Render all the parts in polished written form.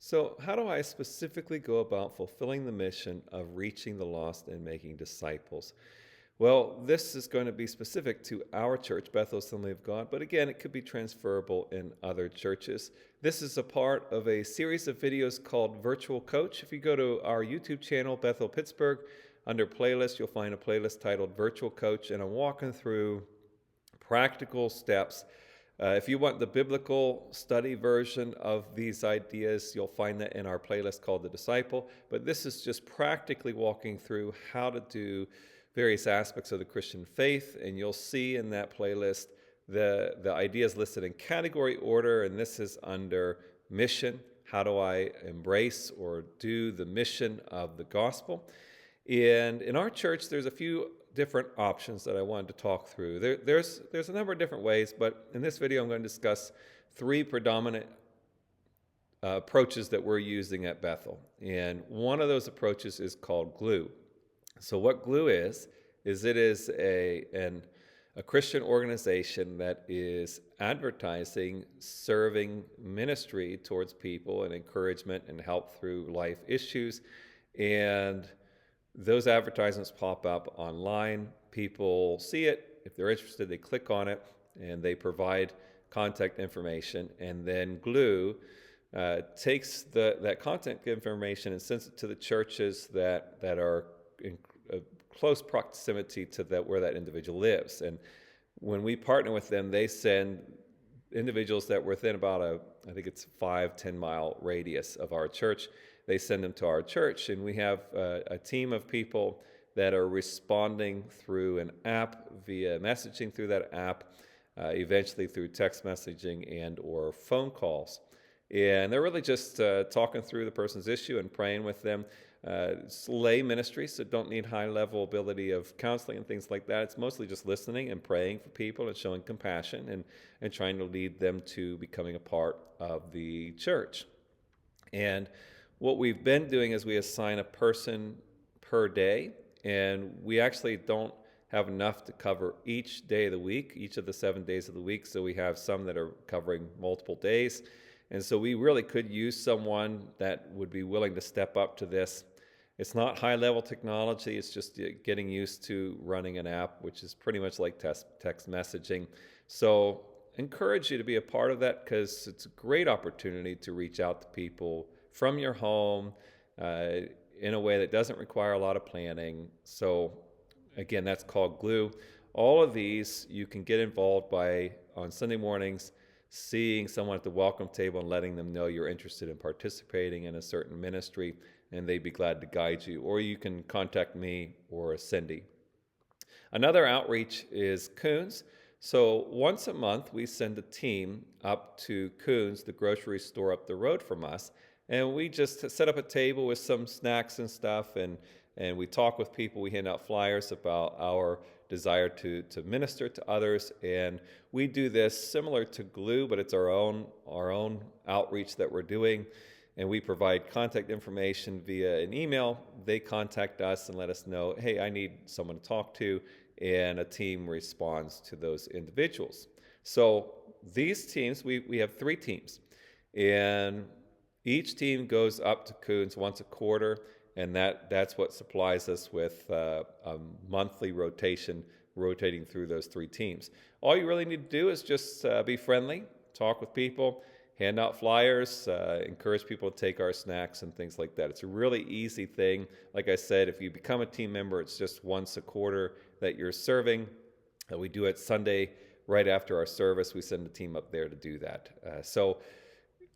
So, how do I specifically go about fulfilling the mission of reaching the lost and making disciples? Well, this is going to be specific to our church, Bethel Assembly of God, but again, it could be transferable in other churches. This is a part of a series of videos called Virtual Coach. If you go to our YouTube channel, Bethel Pittsburgh, under playlist, you'll find a playlist titled Virtual Coach, and I'm walking through practical steps. If you want the biblical study version of these ideas, you'll find that in our playlist called The Disciple. But this is just practically walking through how to do various aspects of the Christian faith. And you'll see in that playlist the ideas listed in category order. And this is under mission. How do I embrace or do the mission of the gospel? And in our church, there's a few different options that I wanted to talk through. There's a number of different ways, but in this video I'm going to discuss three predominant approaches that we're using at Bethel. And one of those approaches is called Glue. So what Glue is it is a Christian organization that is advertising, serving ministry towards people and encouragement and help through life issues. And those advertisements pop up online. People see it. If they're interested, they click on it, and they provide contact information. And then Glue takes that contact information and sends it to the churches that are in close proximity to where that individual lives. And when we partner with them, they send individuals that were within about I think it's 5-10 mile radius of our church. They send them to our church, and we have a team of people that are responding through an app, via messaging through that app, eventually through text messaging and or phone calls. And they're really just talking through the person's issue and praying with them. It's lay ministries, so don't need high-level ability of counseling and things like that. It's mostly just listening and praying for people and showing compassion and trying to lead them to becoming a part of the church. And what we've been doing is we assign a person per day, and we actually don't have enough to cover each day of the week, each of the 7 days of the week, so we have some that are covering multiple days. And so we really could use someone that would be willing to step up to this. It's not high-level technology, it's just getting used to running an app, which is pretty much like text messaging. So encourage you to be a part of that, because it's a great opportunity to reach out to people from your home in a way that doesn't require a lot of planning. So again, that's called Glue. All of these you can get involved by on Sunday mornings, seeing someone at the welcome table and letting them know you're interested in participating in a certain ministry, and they'd be glad to guide you. Or you can contact me or Cindy. Another outreach is Coons. So once a month, we send a team up to Coons, the grocery store up the road from us, and we just set up a table with some snacks and stuff, and we talk with people. We hand out flyers about our desire to minister to others, and we do this similar to Glue, but it's our own outreach that we're doing, and we provide contact information via an email. They contact us and let us know, hey, I need someone to talk to, and a team responds to those individuals. So these teams, we have 3 teams, and each team goes up to Coons once a quarter, and that's what supplies us with a monthly rotation, rotating through those 3 teams. All you really need to do is just be friendly, talk with people, hand out flyers, encourage people to take our snacks and things like that. It's a really easy thing. Like I said, if you become a team member, it's just once a quarter that you're serving. We do it Sunday right after our service. We send a team up there to do that. So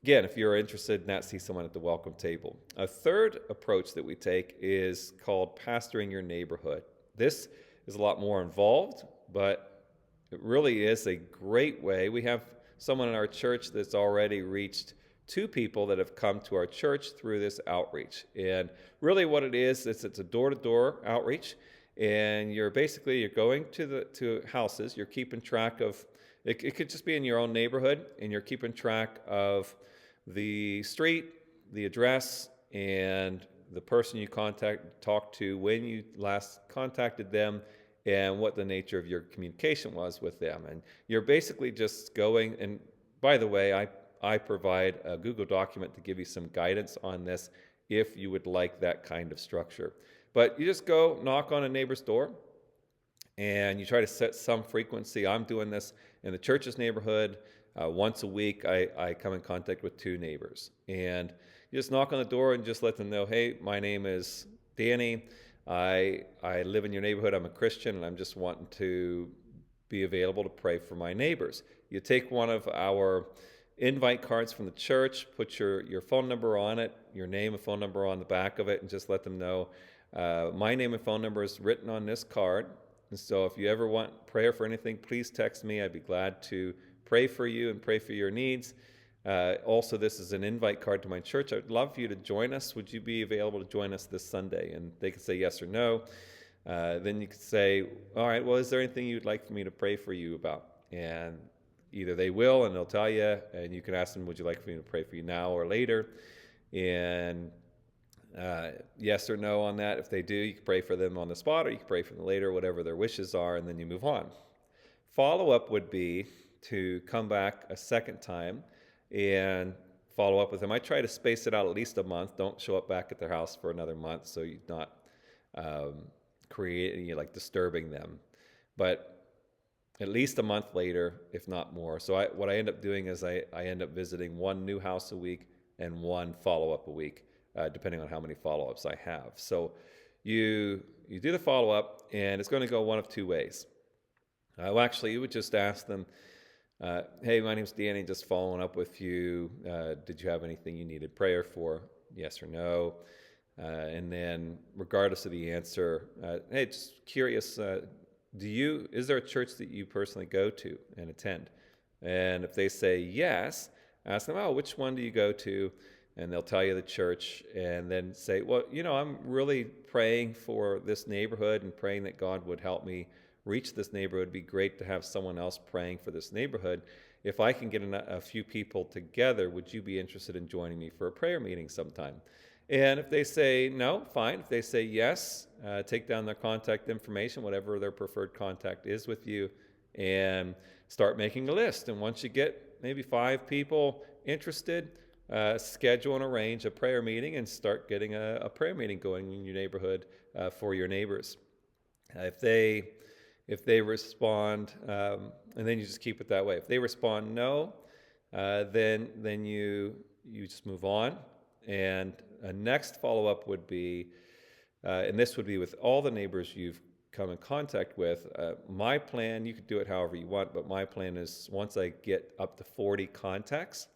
again, if you're interested in that, see someone at the welcome table. A third approach that we take is called pastoring your neighborhood. This is a lot more involved, but it really is a great way. We have someone in our church that's already reached 2 people that have come to our church through this outreach. And really what it is, it's a door-to-door outreach, and you're going to houses, you're keeping track of, it could just be in your own neighborhood, and you're keeping track of the street, the address, and the person you talked to, when you last contacted them, and what the nature of your communication was with them. And you're basically just going, and by the way, I provide a Google document to give you some guidance on this if you would like that kind of structure. But you just go knock on a neighbor's door and you try to set some frequency. I'm doing this in the church's neighborhood. Once a week, I come in contact with 2 neighbors. And you just knock on the door and just let them know, hey, my name is Danny. I live in your neighborhood. I'm a Christian, and I'm just wanting to be available to pray for my neighbors. You take one of our invite cards from the church, put your phone number on it, your name and phone number on the back of it, and just let them know, my name and phone number is written on this card. And so if you ever want prayer for anything, please text me. I'd be glad to pray for you and pray for your needs. Also, this is an invite card to my church. I'd love for you to join us. Would you be available to join us this Sunday? And they could say yes or no. Then you could say, all right, well, is there anything you'd like for me to pray for you about? And either they will, and they'll tell you, and you can ask them, would you like for me to pray for you now or later? And yes or no on that. If they do, you can pray for them on the spot, or you can pray for them later, whatever their wishes are, and then you move on. Follow-up would be to come back a second time and follow up with them. I try to space it out at least a month. Don't show up back at their house for another month, so you're not disturbing them. But at least a month later, if not more. So what I end up doing is I end up visiting 1 new house a week and 1 follow-up a week, depending on how many follow-ups I have. So you do the follow-up, and it's going to go one of 2 ways. You would just ask them, hey, my name's Danny, just following up with you. Did you have anything you needed prayer for? Yes or no? And then regardless of the answer, hey, just curious, is there a church that you personally go to and attend? And if they say yes, ask them, oh, which one do you go to? And they'll tell you the church, and then say, well, I'm really praying for this neighborhood and praying that God would help me reach this neighborhood. It'd be great to have someone else praying for this neighborhood. If I can get a few people together, would you be interested in joining me for a prayer meeting sometime? And if they say no, fine. If they say yes, take down their contact information, whatever their preferred contact is with you, and start making a list. And once you get maybe 5 people interested, schedule and arrange a prayer meeting and start getting a prayer meeting going in your neighborhood for your neighbors. If they respond, and then you just keep it that way. If they respond no, then you just move on. And a next follow-up would be, and this would be with all the neighbors you've come in contact with. My plan, you could do it however you want, but my plan is once I get up to 40 contacts,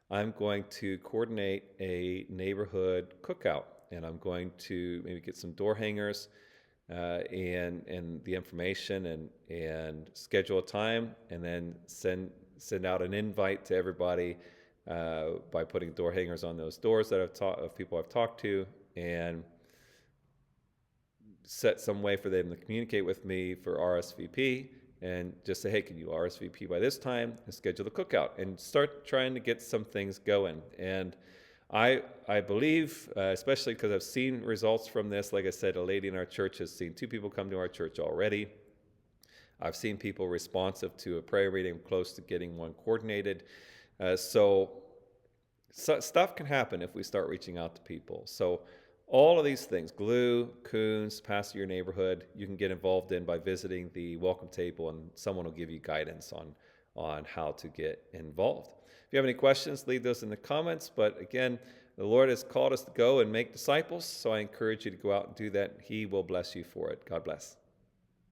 I'm going to coordinate a neighborhood cookout, and I'm going to maybe get some door hangers and the information and schedule a time, and then send out an invite to everybody by putting door hangers on those doors that of people I've talked to, and set some way for them to communicate with me for RSVP, and just say, hey, can you RSVP by this time, and schedule the cookout, and start trying to get some things going. And I believe, especially because I've seen results from this, like I said, a lady in our church has seen 2 people come to our church already. I've seen people responsive to a prayer meeting, close to getting one coordinated. So stuff can happen if we start reaching out to people. So all of these things, glue, coons, pass to your neighborhood, you can get involved in by visiting the welcome table, and someone will give you guidance on how to get involved. If you have any questions, leave those in the comments. But again, the Lord has called us to go and make disciples, so I encourage you to go out and do that. He will bless you for it. God bless.